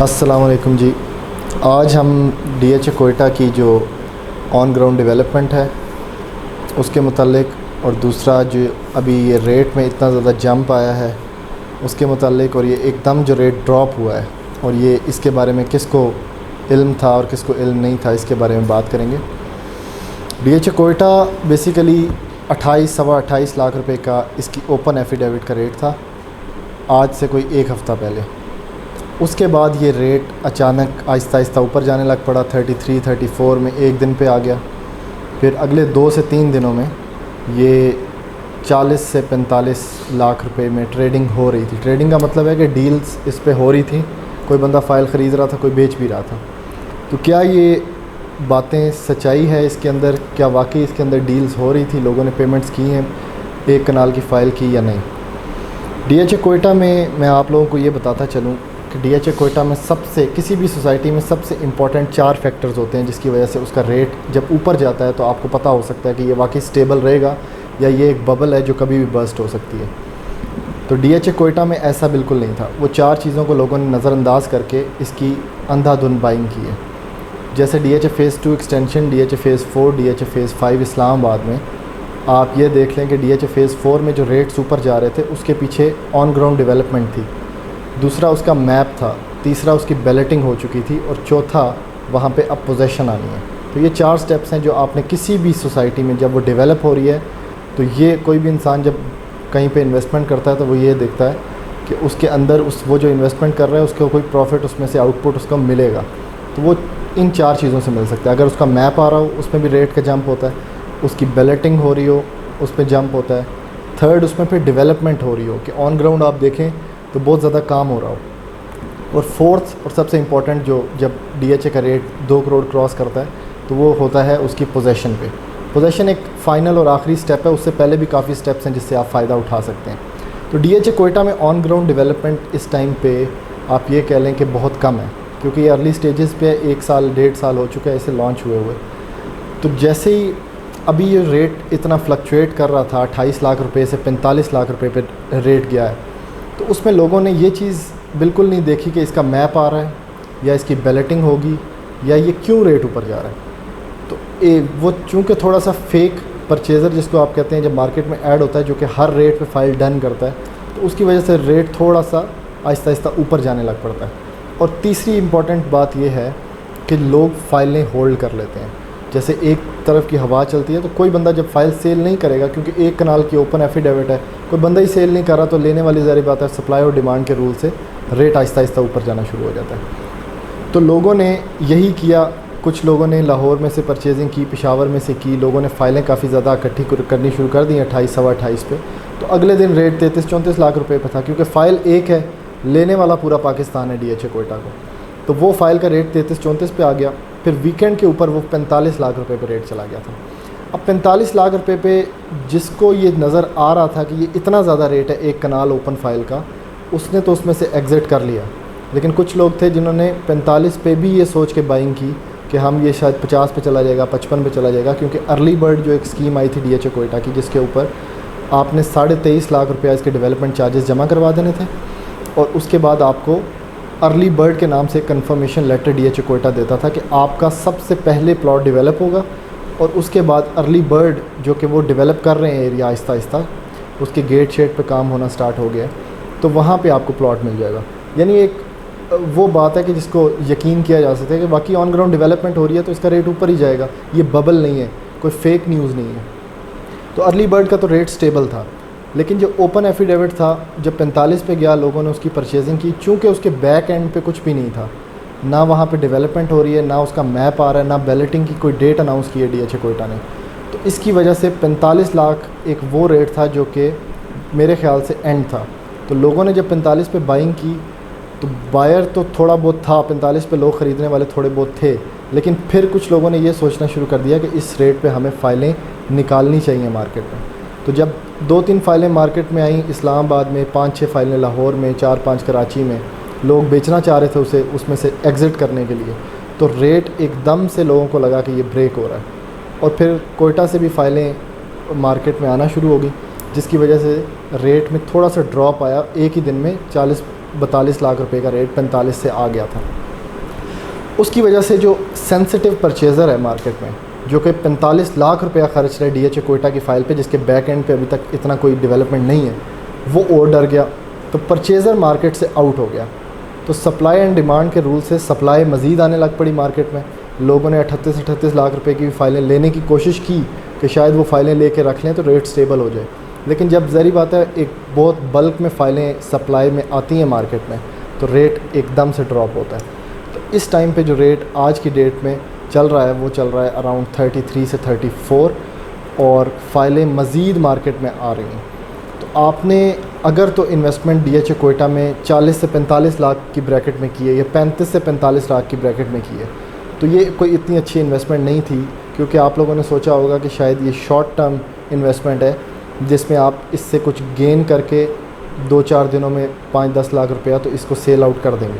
अस्सलाम वालेकुम जी। आज हम डीएचए कोयटा की जो ऑन ग्राउंड डेवलपमेंट है उसके मुतालिक, और दूसरा जो अभी ये रेट में इतना ज़्यादा जंप आया है उसके मुतालिक, और ये एकदम जो रेट ड्रॉप हुआ है और ये इसके बारे में किसको इल्म था और किसको इल्म नहीं था, इसके बारे में बात करेंगे। डीएचए कोयटा बेसिकली 28 लाख रुपए का इसकी ओपन एफिडेविट का रेट था आज से कोई एक हफ़्ता पहले। उसके बाद ये रेट अचानक आहिस्ता आहिस्ता ऊपर जाने लग पड़ा, 33-34 में एक दिन पे आ गया। फिर अगले 2 से 3 दिनों में ये 40 से 45 लाख रुपए में ट्रेडिंग हो रही थी। ट्रेडिंग का मतलब है कि डील्स इस पे हो रही थी, कोई बंदा फ़ाइल ख़रीद रहा था, कोई बेच भी रहा था। तो क्या ये बातें सच्चाई है इसके अंदर? क्या वाकई इसके अंदर डील्स हो रही थी, लोगों ने पेमेंट्स की हैं, एक कनाल की फ़ाइल की या नहीं? डीएचए कोयटा में मैं आप लोगों को ये बताता चलूँ कि डीएचए कोयटा में सबसे, किसी भी सोसाइटी में सबसे इम्पॉर्टेंट 4 फैक्टर्स होते हैं जिसकी वजह से उसका रेट जब ऊपर जाता है तो आपको पता हो सकता है कि ये वाकई स्टेबल रहेगा या ये एक बबल है जो कभी भी बर्स्ट हो सकती है। तो डीएचए कोयटा में ऐसा बिल्कुल नहीं था। वो 4 चीज़ों को लोगों ने नज़रअंदाज करके इसकी अंधाधुंध बाइंग की है। जैसे DHA phase 2 extension, DHA phase 4, DHA phase 5 Islamabad में आप ये देख लें कि डीएचए फ़ेज़ 4 में जो रेट्स ऊपर जा रहे थे उसके पीछे ऑन ग्राउंड डेवलपमेंट थी, दूसरा उसका मैप था, तीसरा उसकी बैलेटिंग हो चुकी थी, और चौथा वहाँ पे अब पोजेशन आनी है। तो ये 4 स्टेप्स हैं जो आपने किसी भी सोसाइटी में जब वो डेवलप हो रही है तो ये कोई भी इंसान जब कहीं पे इन्वेस्टमेंट करता है तो वो ये देखता है कि उसके अंदर वो जो इन्वेस्टमेंट कर रहा है उसको कोई प्रॉफिट, उसमें से आउटपुट उसको मिलेगा। तो वो इन 4 चीज़ों से मिल सकता है। अगर उसका मैप आ रहा हो उसमें भी रेट का जंप होता है, उसकी बैलेटिंग हो रही हो उस पर जंप होता है, थर्ड उसमें फिर डेवलपमेंट हो रही हो कि ऑन ग्राउंड आप देखें तो बहुत ज़्यादा काम हो रहा हो, और फोर्थ और सबसे इम्पॉर्टेंट जो जब डीएचए का रेट 2 करोड़ क्रॉस करता है तो वो होता है उसकी पोजेशन पे। पोजेशन एक फ़ाइनल और आखिरी स्टेप है, उससे पहले भी काफ़ी स्टेप्स हैं जिससे आप फ़ायदा उठा सकते हैं। तो डीएचए कोयटा में ऑन ग्राउंड डेवलपमेंट इस टाइम पे आप ये कह लें कि बहुत कम है, क्योंकि ये अर्ली स्टेजेस पे 1 साल 1.5 साल हो चुका है इसे लॉन्च हुए। तो जैसे ही अभी ये रेट इतना फ्लक्चुएट कर रहा था, 28 लाख रुपये से 45 लाख रुपये पे रेट गया है, तो उसमें लोगों ने ये चीज़ बिल्कुल नहीं देखी कि इसका मैप आ रहा है या इसकी बैलेटिंग होगी या ये क्यों रेट ऊपर जा रहा है। तो वो चूँकि थोड़ा सा फेक परचेज़र जिसको आप कहते हैं जब मार्केट में ऐड होता है, जो कि हर रेट पे फाइल डन करता है, तो उसकी वजह से रेट थोड़ा सा आहिस्ता आहिस्ता ऊपर जाने लग पड़ता है। और तीसरी इम्पॉर्टेंट बात यह है कि लोग फ़ाइलें होल्ड कर लेते हैं। जैसे एक तरफ की हवा चलती है तो कोई बंदा जब फ़ाइल सेल नहीं करेगा, क्योंकि एक कनाल की ओपन एफिडेविट है, कोई बंदा ही सेल नहीं कर रहा, तो लेने वाली ज़ाहिर बात है सप्लाई और डिमांड के रूल से रेट आहिस्ता आहिस्ता ऊपर जाना शुरू हो जाता है। तो लोगों ने यही किया। कुछ लोगों ने लाहौर में से परचेजिंग की, पेशावर में से की, लोगों ने फ़ाइलें काफ़ी ज़्यादा इकट्ठी करनी शुरू कर दी 28 सवा 28 पे। तो अगले दिन रेट 33-34 लाख रुपये पे था, क्योंकि फ़ाइल एक है, लेने वाला पूरा पाकिस्तान है डीएचए कोयटा को। तो वो फ़ाइल का रेट 33-34 पे आ गया। फिर वीकेंड के ऊपर वो 45 लाख रुपए पे रेट चला गया था। अब 45 लाख रुपए पे जिसको ये नज़र आ रहा था कि ये इतना ज़्यादा रेट है एक कनाल ओपन फाइल का, उसने तो उसमें से एग्ज़िट कर लिया। लेकिन कुछ लोग थे जिन्होंने 45 पे भी ये सोच के बाइंग की कि हम ये शायद 50 पे चला जाएगा, 55 पे चला जाएगा, क्योंकि अर्ली बर्ड जो एक स्कीम आई थी डीएचए कोयटा की, जिसके ऊपर आपने 23.5 लाख रुपया इसके डेवलपमेंट चार्जेस जमा करवा देने थे, और उसके बाद आपको अर्ली बर्ड के नाम से कंफर्मेशन लेटर डीएचए कोयटा देता था कि आपका सबसे पहले प्लॉट डेवलप होगा, और उसके बाद अर्ली बर्ड जो कि वो डेवलप कर रहे हैं एरिया आहिस्ता आहिस्ता, उसके गेट शेड पे काम होना स्टार्ट हो गया, तो वहाँ पे आपको प्लॉट मिल जाएगा। यानी एक वो बात है कि जिसको यकीन किया जा सकता है कि बाकी ऑन ग्राउंड डेवलपमेंट हो रही है तो इसका रेट ऊपर ही जाएगा, ये बबल नहीं है, कोई फेक न्यूज़ नहीं है। तो अर्ली बर्ड का तो रेट स्टेबल था, लेकिन जो ओपन एफिडेविट था जब 45 पे गया, लोगों ने उसकी परचेजिंग की, चूँकि उसके बैक एंड पे कुछ भी नहीं था, ना वहाँ पे डेवलपमेंट हो रही है, ना उसका मैप आ रहा है, ना बैलेटिंग की कोई डेट अनाउंस की है डीएचए कोयटा ने, तो इसकी वजह से 45 लाख एक वो रेट था जो कि मेरे ख्याल से एंड था। तो लोगों ने जब 45 पे बाइंग की तो बायर तो थोड़ा बहुत था, 45 पे लोग ख़रीदने वाले थोड़े बहुत थे, लेकिन फिर कुछ लोगों ने ये सोचना शुरू कर दिया कि इस रेट पे हमें फ़ाइलें निकालनी चाहिए मार्केट में। तो जब 2-3 फ़ाइलें मार्केट में आई, इस्लामाबाद में 5-6 फ़ाइलें, लाहौर में 4-5 कराची में, लोग बेचना चाह रहे थे उसे, उसमें से एग्ज़िट करने के लिए, तो रेट एकदम से लोगों को लगा कि ये ब्रेक हो रहा है, और फिर कोयटा से भी फ़ाइलें मार्केट में आना शुरू हो गई, जिसकी वजह से रेट में थोड़ा सा ड्रॉप आया। एक ही दिन में 42 लाख रुपए का रेट 45 से आ गया था। उसकी वजह से जो सेंसिटिव परचेज़र है मार्केट में, जो कि 45 लाख रुपया खर्च रहे DHA कोयटा की फ़ाइल पे, जिसके बैक एंड पे अभी तक इतना कोई डेवलपमेंट नहीं है, वो और डर गया, तो परचेज़र मार्केट से आउट हो गया। तो सप्लाई एंड डिमांड के रूल से सप्लाई मज़ीद आने लग पड़ी मार्केट में। लोगों ने 38 लाख रुपए की फ़ाइलें लेने की कोशिश की कि शायद वो फ़ाइलें लेके रख लें तो रेट स्टेबल हो जाए, लेकिन जब ज़री बात है एक बहुत बल्क में फ़ाइलें सप्लाई में आती हैं मार्केट में, तो रेट एकदम से ड्रॉप होता है। तो इस टाइम पे जो रेट आज की डेट में चल रहा है वो चल रहा है अराउंड 33 से 34, और फ़ाइलें मज़ीद मार्केट में आ रही हैं। तो आपने अगर तो इन्वेस्टमेंट DHA कोयटा में 40 से 45 लाख की ब्रैकेट में की है या 35 से 45 लाख की ब्रैकेट में की है, तो ये कोई इतनी अच्छी इन्वेस्टमेंट नहीं थी, क्योंकि आप लोगों ने सोचा होगा कि शायद ये शॉर्ट टर्म इन्वेस्टमेंट है जिसमें आप इससे कुछ गेन करके 2-4 दिनों में 5-10 लाख रुपया तो इसको सेल आउट कर देंगे।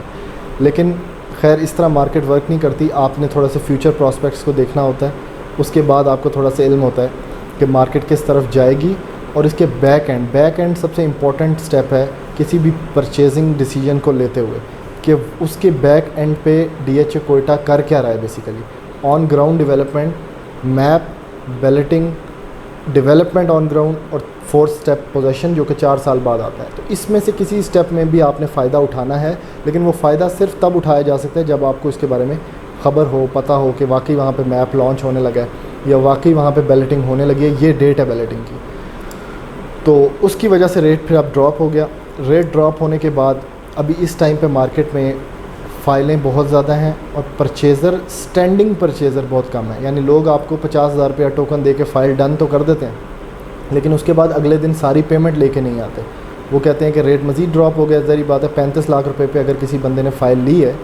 लेकिन खैर इस तरह मार्केट वर्क नहीं करती। आपने थोड़ा सा फ्यूचर प्रॉस्पेक्ट्स को देखना होता है, उसके बाद आपको थोड़ा सा इल्म होता है कि मार्केट किस तरफ जाएगी। और इसके बैक एंड सबसे इम्पॉर्टेंट स्टेप है किसी भी परचेजिंग डिसीजन को लेते हुए, कि उसके बैक एंड पे DHA कोयटा कर क्या रहा है। Basically on ground development, map, balloting, development on ground, और 4th स्टेप पोजेशन, जो कि 4 साल बाद आता है। तो इसमें से किसी स्टेप में भी आपने फ़ायदा उठाना है, लेकिन वो फ़ायदा सिर्फ तब उठाया जा सकता है जब आपको इसके बारे में ख़बर हो, पता हो कि वाकई वहाँ पे मैप लॉन्च होने लगा है या वाकई वहाँ पे बैलेटिंग होने लगी है, ये डेट है बैलेटिंग की। तो उसकी वजह से रेट फिर अब ड्रॉप हो गया। रेट ड्रॉप होने के बाद अभी इस टाइम पे मार्केट में फ़ाइलें बहुत ज़्यादा हैं और परचेज़र, स्टैंडिंग परचेज़र बहुत कम है। यानी लोग आपको 50,000 रुपया टोकन दे के फ़ाइल डन तो कर देते हैं, लेकिन उसके बाद अगले दिन सारी पेमेंट लेके नहीं आते। वो कहते हैं कि रेट मज़ीद ड्रॉप हो गया। ज़री बात है 35 लाख रुपए पे अगर किसी बंदे ने फ़ाइल ली है,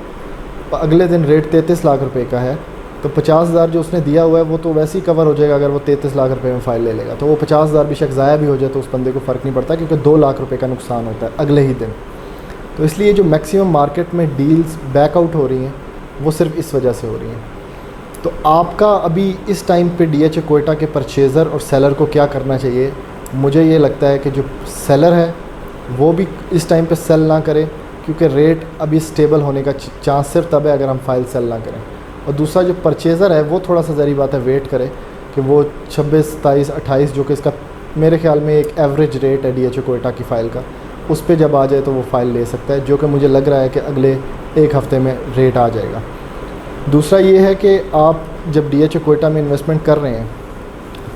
अगले दिन रेट 33 लाख रुपए का है, तो 50,000 जो उसने दिया हुआ है वो तो वैसे ही कवर हो जाएगा अगर वो 33 लाख रुपए में फ़ाइल ले लेगा। तो वो 50,000 बेशक ज़ाया भी हो जाए तो उस बंदे को फ़र्क नहीं पड़ता, क्योंकि 2 लाख रुपए का नुकसान होता है अगले ही दिन। तो इसलिए जो मैक्सिमम मार्केट में डील्स बैकआउट हो रही हैं वो सिर्फ इस वजह से हो रही हैं। तो आपका अभी इस टाइम पे DHA कोयटा के परचेज़र और सेलर को क्या करना चाहिए? मुझे ये लगता है कि जो सेलर है वो भी इस टाइम पे सेल ना करे, क्योंकि रेट अभी स्टेबल होने का चांस सिर्फ तब है अगर हम फ़ाइल सेल ना करें। और दूसरा जो परचेज़र है वो थोड़ा सा ज़री बात है वेट करे कि वो 26, 27, 28 जो कि इसका मेरे ख़्याल में एक एवरेज रेट है DHA कोयटा की फ़ाइल का, उस पे जब आ जाए तो वो फ़ाइल ले सकता है, जो कि मुझे लग रहा है कि अगले 1 हफ़्ते में रेट आ जाएगा। दूसरा ये है कि आप जब DHA कोयटा में इन्वेस्टमेंट कर रहे हैं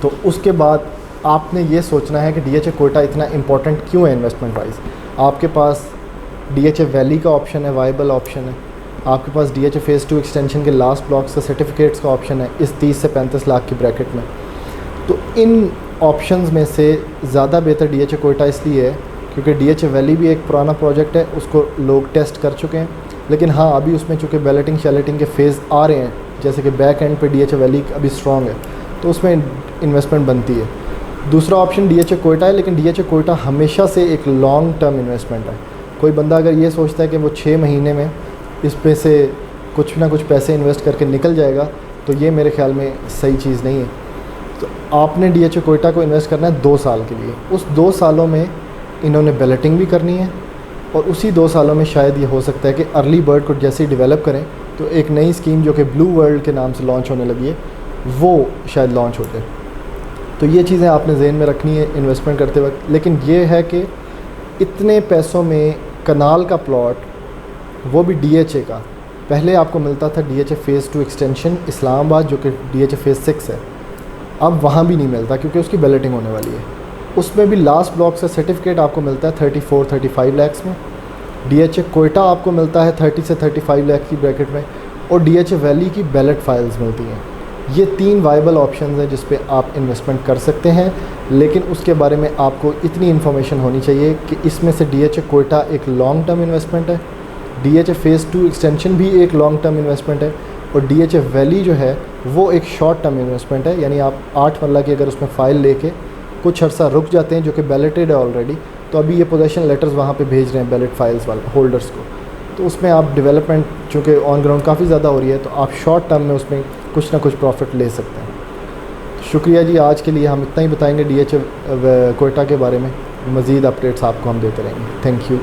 तो उसके बाद आपने ये सोचना है कि DHA कोयटा इतना इम्पोर्टेंट क्यों है इन्वेस्टमेंट वाइज। आपके पास DHA वैली का ऑप्शन है, वाइबल ऑप्शन है। आपके पास DHA फ़ेज़ 2 एक्सटेंशन के लास्ट ब्लॉक्स का सर्टिफिकेट्स का ऑप्शन है इस 30 से 35 लाख की ब्रैकेट में। तो इन ऑप्शंस में से ज़्यादा बेहतर DHA कोयटा इसलिए है क्योंकि DHA वैली भी एक पुराना प्रोजेक्ट है, उसको लोग टेस्ट कर चुके हैं। लेकिन हाँ, अभी उसमें चूँकि बैलेटिंग शैलेटिंग के फ़ेज़ आ रहे हैं, जैसे कि बैक एंड पे DHA वैली अभी स्ट्रॉन्ग है, तो उसमें इन्वेस्टमेंट बनती है। दूसरा ऑप्शन DHA कोयटा है, लेकिन DHA कोयटा हमेशा से एक लॉन्ग टर्म इन्वेस्टमेंट है। कोई बंदा अगर ये सोचता है कि वो 6 महीने में इस पे से कुछ ना कुछ पैसे इन्वेस्ट करके निकल जाएगा, तो ये मेरे ख़्याल में सही चीज़ नहीं है। तो आपने DHA कोयटा को इन्वेस्ट करना है 2 साल के लिए। उस 2 सालों में इन्होंने बैलेटिंग भी करनी है, और उसी 2 सालों में शायद ये हो सकता है कि अर्ली बर्ड को जैसे ही डेवलप करें तो एक नई स्कीम जो कि ब्लू वर्ल्ड के नाम से लॉन्च होने लगी है वो शायद लॉन्च हो जाए। तो ये चीज़ें आपने ज़हन में रखनी है इन्वेस्टमेंट करते वक्त। लेकिन ये है कि इतने पैसों में कनाल का प्लॉट, वो भी DHA का, पहले आपको मिलता था DHA फ़ेज़ 2 एक्सटेंशन इस्लामाबाद जो कि DHA फ़ेज़ 6 है, अब वहाँ भी नहीं मिलता क्योंकि उसकी बैलेटिंग होने वाली है। उसमें भी लास्ट ब्लॉक से सर्टिफिकेट आपको मिलता है 34-35 लाख में। DHA कोयटा आपको मिलता है 30 से 35 लाख की ब्रैकेट में, और DHA वैली की बैलेट फाइल्स मिलती हैं। ये 3 वाइबल ऑप्शंस हैं जिस पे आप इन्वेस्टमेंट कर सकते हैं, लेकिन उसके बारे में आपको इतनी इन्फॉर्मेशन होनी चाहिए कि इसमें से DHA कोयटा एक लॉन्ग टर्म इन्वेस्टमेंट है, DHA फ़ेज़ 2 एक्सटेंशन भी एक लॉन्ग टर्म इन्वेस्टमेंट है, और DHA वैली जो है वो एक शॉर्ट टर्म इन्वेस्टमेंट है। यानी आप 8 मरला की अगर उसमें फ़ाइल लेके कुछ अर्सा रुक जाते हैं, जो कि बैलेटेड है ऑलरेडी, तो अभी ये पोजेशन लेटर्स वहाँ पे भेज रहे हैं बैलेट फाइल्स वाले होल्डर्स को, तो उसमें आप डेवलपमेंट चूँकि ऑन ग्राउंड काफ़ी ज़्यादा हो रही है, तो आप शॉर्ट टर्म में उसमें कुछ ना कुछ प्रॉफिट ले सकते हैं। शुक्रिया जी, आज के लिए हम इतना ही बताएंगे DHA कोयटा के बारे में। मज़ीद अपडेट्स आपको हम देते रहेंगे। Thank you.